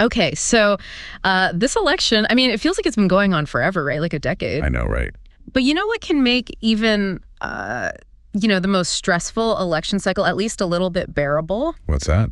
Okay, so this election, I mean, it feels like it's been going on forever, right? Like a decade. I know, right? But you know what can make even, the most stressful election cycle at least a little bit bearable? What's that?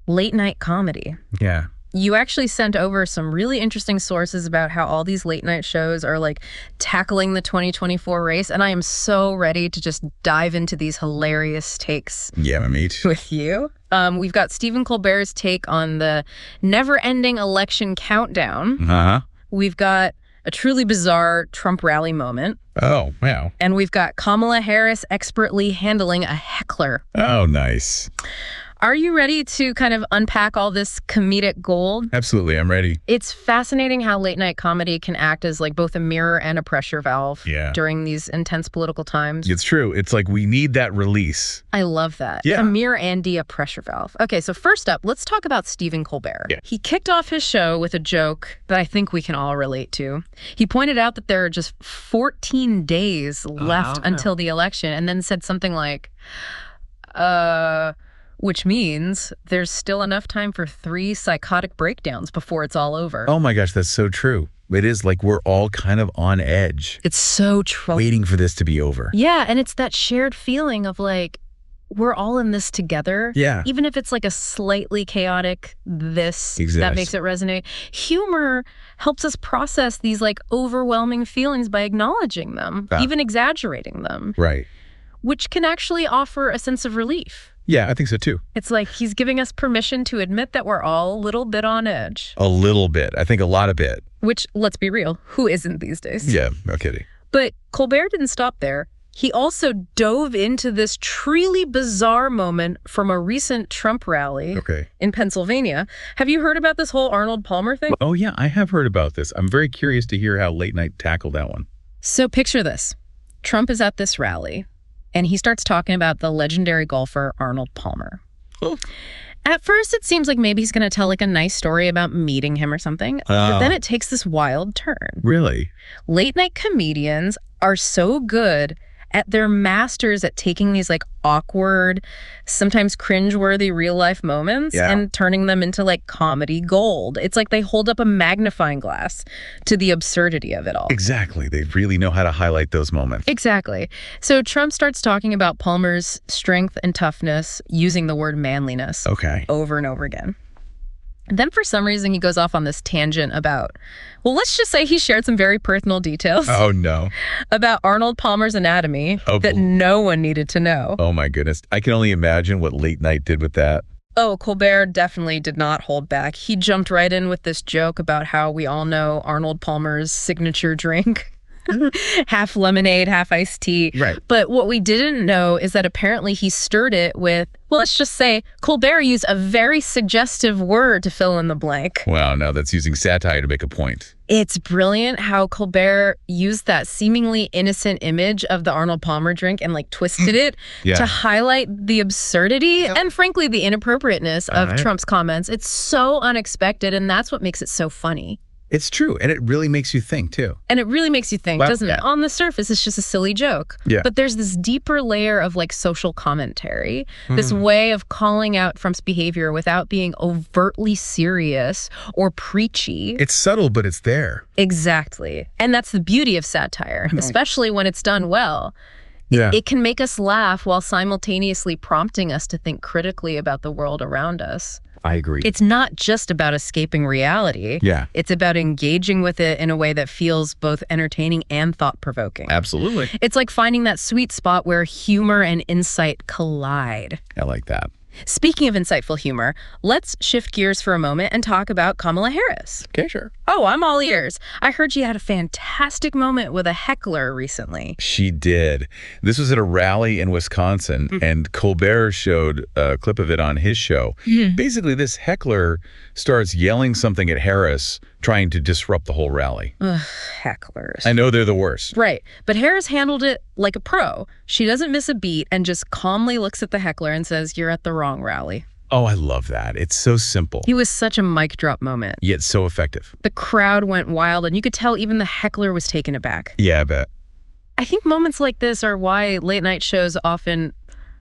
Late night comedy. Yeah. You actually sent over some really interesting sources about how all these late night shows are like tackling the 2024 race. And I am so ready to just dive into these hilarious takes. Yeah, me too. With you. We've got Stephen Colbert's take on the never-ending election countdown. Uh-huh. We've got a truly bizarre Trump rally moment. Oh, wow. And we've got Kamala Harris expertly handling a heckler. Oh, nice. Are you ready to kind of unpack all this comedic gold? Absolutely, I'm ready. It's fascinating how late night comedy can act as like both a mirror and a pressure valve during these intense political times. It's true. It's like we need that release. I love that. Yeah. A mirror and a pressure valve. Okay, so first up, let's talk about Stephen Colbert. Yeah. He kicked off his show with a joke that I think we can all relate to. He pointed out that there are just 14 days left until the election, and then said something like, which means there's still enough time for 3 psychotic breakdowns before it's all over. Oh my gosh, that's so true. It is like we're all kind of on edge. It's so true. Waiting for this to be over. Yeah, and it's that shared feeling of like, we're all in this together. Yeah. Even if it's like a slightly chaotic this, Exactly. that makes it resonate. Humor helps us process these like overwhelming feelings by acknowledging them, even exaggerating them. Right. Which can actually offer a sense of relief. Yeah, I think so too. It's like he's giving us permission to admit that we're all a little bit on edge. A little bit. I think a lot of bit. Which, let's be real, who isn't these days? Yeah, no kidding. But Colbert didn't stop there. He also dove into this truly bizarre moment from a recent Trump rally in Pennsylvania. Have you heard about this whole Arnold Palmer thing? Oh, yeah, I have heard about this. I'm very curious to hear how Late Night tackled that one. So picture this. Trump is at this rally, and he starts talking about the legendary golfer Arnold Palmer. Oh. At first, it seems like maybe he's going to tell like a nice story about meeting him or something. But then it takes this wild turn. Really? Late night comedians are so good at their masters at taking these like awkward, sometimes cringeworthy real life moments and turning them into like comedy gold. It's like they hold up a magnifying glass to the absurdity of it all. Exactly. They really know how to highlight those moments. Exactly. So Trump starts talking about Palmer's strength and toughness using the word manliness over and over again. And then for some reason, he goes off on this tangent about, well, let's just say he shared some very personal details. Oh, no. About Arnold Palmer's anatomy that no one needed to know. Oh, my goodness. I can only imagine what Late Night did with that. Oh, Colbert definitely did not hold back. He jumped right in with this joke about how we all know Arnold Palmer's signature drink. Half lemonade, half iced tea. Right. But what we didn't know is that apparently he stirred it with, well, let's just say Colbert used a very suggestive word to fill in the blank. Wow, now that's using satire to make a point. It's brilliant how Colbert used that seemingly innocent image of the Arnold Palmer drink and like twisted it to highlight the absurdity and frankly the inappropriateness of Trump's comments. It's so unexpected, and that's what makes it so funny. It's true, and it really makes you think, too. And it really makes you think, doesn't it? On the surface, it's just a silly joke. Yeah. But there's this deeper layer of, like, social commentary, this way of calling out Trump's behavior without being overtly serious or preachy. It's subtle, but it's there. Exactly. And that's the beauty of satire, especially when it's done well. Yeah. It can make us laugh while simultaneously prompting us to think critically about the world around us. I agree. It's not just about escaping reality. Yeah. It's about engaging with it in a way that feels both entertaining and thought-provoking. Absolutely. It's like finding that sweet spot where humor and insight collide. I like that. Speaking of insightful humor, let's shift gears for a moment and talk about Kamala Harris. Okay, sure. Oh, I'm all ears. I heard she had a fantastic moment with a heckler recently. She did. This was at a rally in Wisconsin, and Colbert showed a clip of it on his show. Basically, this heckler starts yelling something at Harris, trying to disrupt the whole rally. Ugh, hecklers. I know they're the worst. Right. But Harris handled it like a pro. She doesn't miss a beat and just calmly looks at the heckler and says, "You're at the wrong rally." Oh, I love that. It's so simple. He was such a mic drop moment. Yet so effective. The crowd went wild, and you could tell even the heckler was taken aback. Yeah, I bet. I think moments like this are why late night shows often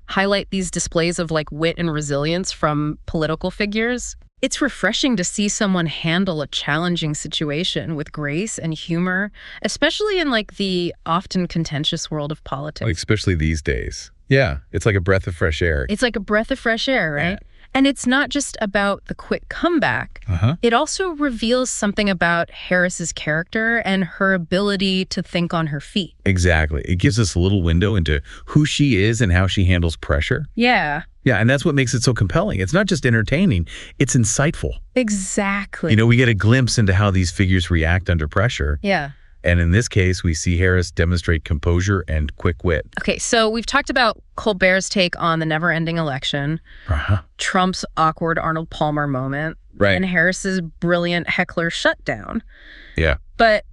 highlight these displays of like wit and resilience from political figures. It's refreshing to see someone handle a challenging situation with grace and humor, especially in like the often contentious world of politics. Like, especially these days. Yeah, it's like a breath of fresh air. It's like a breath of fresh air, right? Yeah. And it's not just about the quick comeback. It also reveals something about Harris's character and her ability to think on her feet. Exactly. It gives us a little window into who she is and how she handles pressure. Yeah. Yeah, and that's what makes it so compelling. It's not just entertaining, it's insightful. Exactly. You know, we get a glimpse into how these figures react under pressure. Yeah. And in this case, we see Harris demonstrate composure and quick wit. Okay, so we've talked about Colbert's take on the never-ending election, Trump's awkward Arnold Palmer moment, and Harris's brilliant heckler shutdown. Yeah. But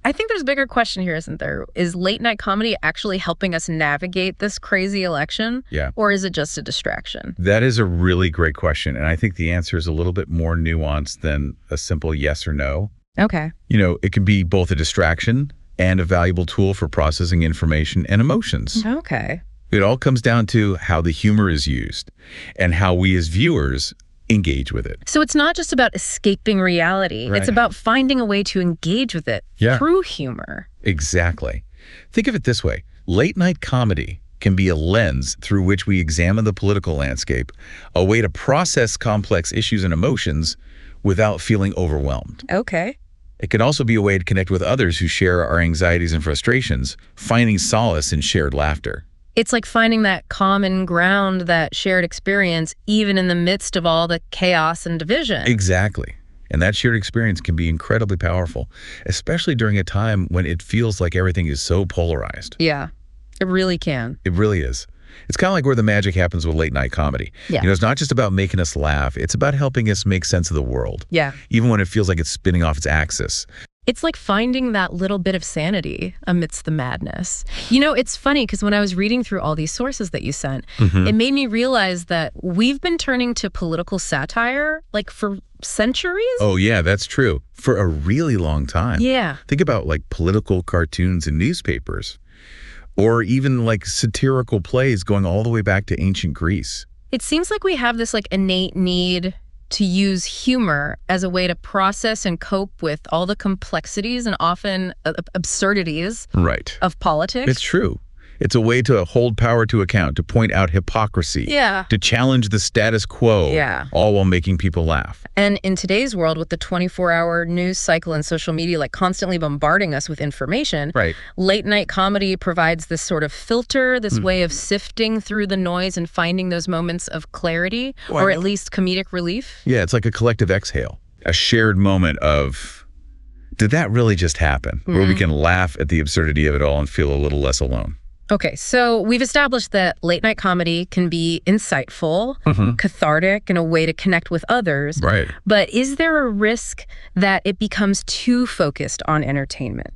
I think there's a bigger question here, isn't there? Is late-night comedy actually helping us navigate this crazy election? Yeah. Or is it just a distraction? That is a really great question. And I think the answer is a little bit more nuanced than a simple yes or no. Okay. You know, it can be both a distraction and a valuable tool for processing information and emotions. Okay. It all comes down to how the humor is used and how we as viewers engage with it. So it's not just about escaping reality. Right. It's about finding a way to engage with it through humor. Exactly. Think of it this way. Late night comedy can be a lens through which we examine the political landscape, a way to process complex issues and emotions without feeling overwhelmed. Okay. It can also be a way to connect with others who share our anxieties and frustrations, finding solace in shared laughter. It's like finding that common ground, that shared experience, even in the midst of all the chaos and division. Exactly. And that shared experience can be incredibly powerful, especially during a time when it feels like everything is so polarized. Yeah, it really can. It really is. It's kind of like where the magic happens with late night comedy. Yeah. You know, it's not just about making us laugh. It's about helping us make sense of the world. Yeah. Even when it feels like it's spinning off its axis. It's like finding that little bit of sanity amidst the madness. You know, it's funny because when I was reading through all these sources that you sent, it made me realize that we've been turning to political satire like for centuries. Oh, yeah, that's true. For a really long time. Yeah. Think about like political cartoons and newspapers. Or even like satirical plays going all the way back to ancient Greece. It seems like we have this like innate need to use humor as a way to process and cope with all the complexities and often absurdities of politics. It's true. It's a way to hold power to account, to point out hypocrisy, to challenge the status quo, all while making people laugh. And in today's world, with the 24-hour news cycle and social media like constantly bombarding us with information, late night comedy provides this sort of filter, this way of sifting through the noise and finding those moments of clarity, or at least comedic relief. Yeah, it's like a collective exhale, a shared moment of, did that really just happen? Where we can laugh at the absurdity of it all and feel a little less alone. Okay, so we've established that late night comedy can be insightful, cathartic, and a way to connect with others. Right. But is there a risk that it becomes too focused on entertainment,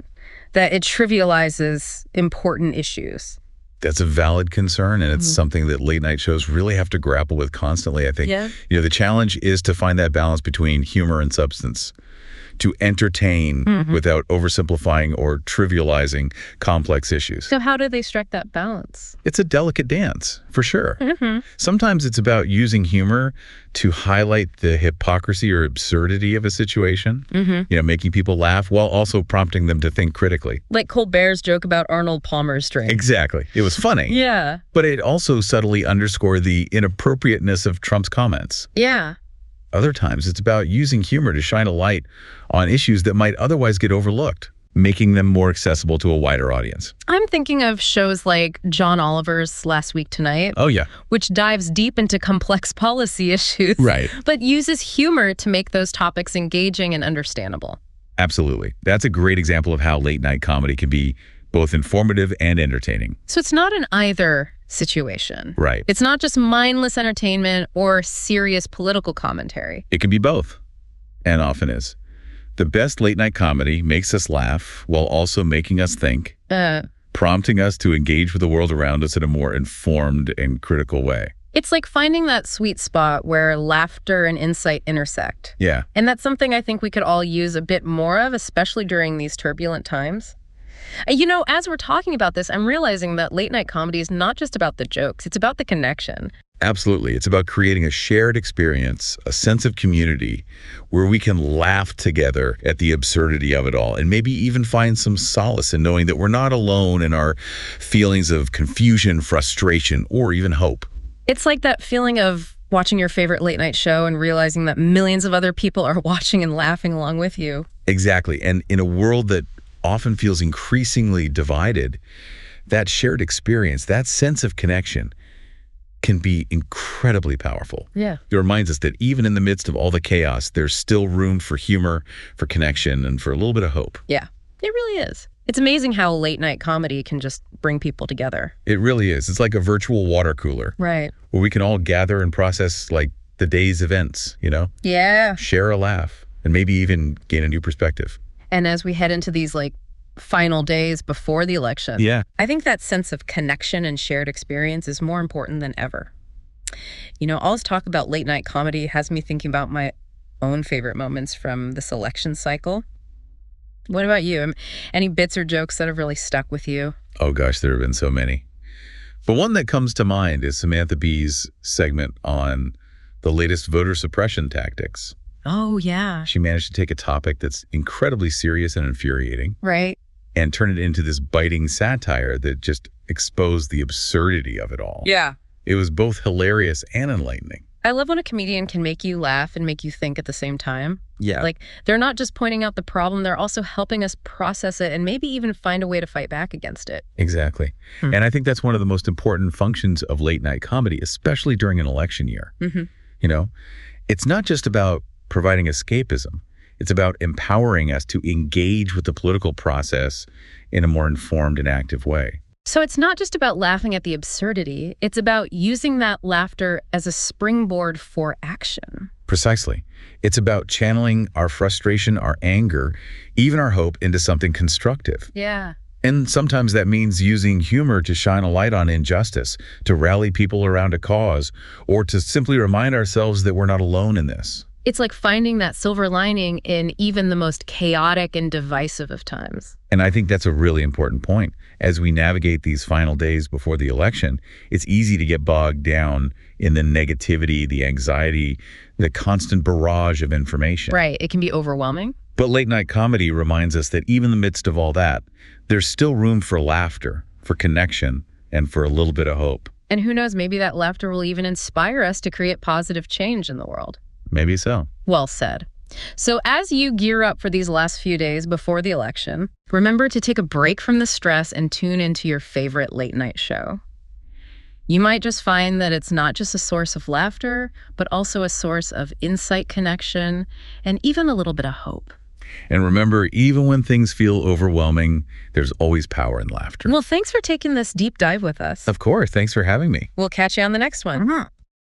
that it trivializes important issues? That's a valid concern, and it's something that late night shows really have to grapple with constantly, I think. Yeah. You know, the challenge is to find that balance between humor and substance, to entertain without oversimplifying or trivializing complex issues. So how do they strike that balance? It's a delicate dance, for sure. Sometimes it's about using humor to highlight the hypocrisy or absurdity of a situation, you know, making people laugh while also prompting them to think critically. Like Colbert's joke about Arnold Palmer's string. Exactly. It was funny. Yeah. But it also subtly underscored the inappropriateness of Trump's comments. Yeah. Other times, it's about using humor to shine a light on issues that might otherwise get overlooked, making them more accessible to a wider audience. I'm thinking of shows like John Oliver's Last Week Tonight. Oh, yeah. Which dives deep into complex policy issues. Right. But uses humor to make those topics engaging and understandable. Absolutely. That's a great example of how late night comedy can be both informative and entertaining. So it's not an either situation. Right. It's not just mindless entertainment or serious political commentary. It can be both, and often is. The best late night comedy makes us laugh while also making us think, prompting us to engage with the world around us in a more informed and critical way. It's like finding that sweet spot where laughter and insight intersect. Yeah. And that's something I think we could all use a bit more of, especially during these turbulent times. As we're talking about this, I'm realizing that late night comedy is not just about the jokes, it's about the connection. Absolutely. It's about creating a shared experience, a sense of community where we can laugh together at the absurdity of it all and maybe even find some solace in knowing that we're not alone in our feelings of confusion, frustration, or even hope. It's like that feeling of watching your favorite late night show and realizing that millions of other people are watching and laughing along with you. Exactly. And in a world that often feels increasingly divided, that shared experience, that sense of connection can be incredibly powerful. Yeah. It reminds us that even in the midst of all the chaos, there's still room for humor, for connection, and for a little bit of hope. Yeah, it really is. It's amazing how late night comedy can just bring people together. It really is. It's like a virtual water cooler. Right. Where we can all gather and process like the day's events, Yeah. Share a laugh and maybe even gain a new perspective. And as we head into these final days before the election, I think that sense of connection and shared experience is more important than ever. All this talk about late night comedy has me thinking about my own favorite moments from this election cycle. What about you? Any bits or jokes that have really stuck with you? Oh gosh, there have been so many. But one that comes to mind is Samantha Bee's segment on the latest voter suppression tactics. Oh, yeah. She managed to take a topic that's incredibly serious and infuriating. Right. And turn it into this biting satire that just exposed the absurdity of it all. Yeah. It was both hilarious and enlightening. I love when a comedian can make you laugh and make you think at the same time. Yeah. They're not just pointing out the problem, they're also helping us process it and maybe even find a way to fight back against it. Exactly. And I think that's one of the most important functions of late night comedy, especially during an election year. It's not just about providing escapism. It's about empowering us to engage with the political process in a more informed and active way. So it's not just about laughing at the absurdity, it's about using that laughter as a springboard for action. Precisely. It's about channeling our frustration, our anger, even our hope into something constructive. Yeah. And sometimes that means using humor to shine a light on injustice, to rally people around a cause, or to simply remind ourselves that we're not alone in this. It's like finding that silver lining in even the most chaotic and divisive of times. And I think that's a really important point. As we navigate these final days before the election, it's easy to get bogged down in the negativity, the anxiety, the constant barrage of information. Right. It can be overwhelming. But late night comedy reminds us that even in the midst of all that, there's still room for laughter, for connection, and for a little bit of hope. And who knows, maybe that laughter will even inspire us to create positive change in the world. Maybe so. Well said. So as you gear up for these last few days before the election, remember to take a break from the stress and tune into your favorite late night show. You might just find that it's not just a source of laughter, but also a source of insight, connection, and even a little bit of hope. And remember, even when things feel overwhelming, there's always power in laughter. Well, thanks for taking this deep dive with us. Of course. Thanks for having me. We'll catch you on the next one.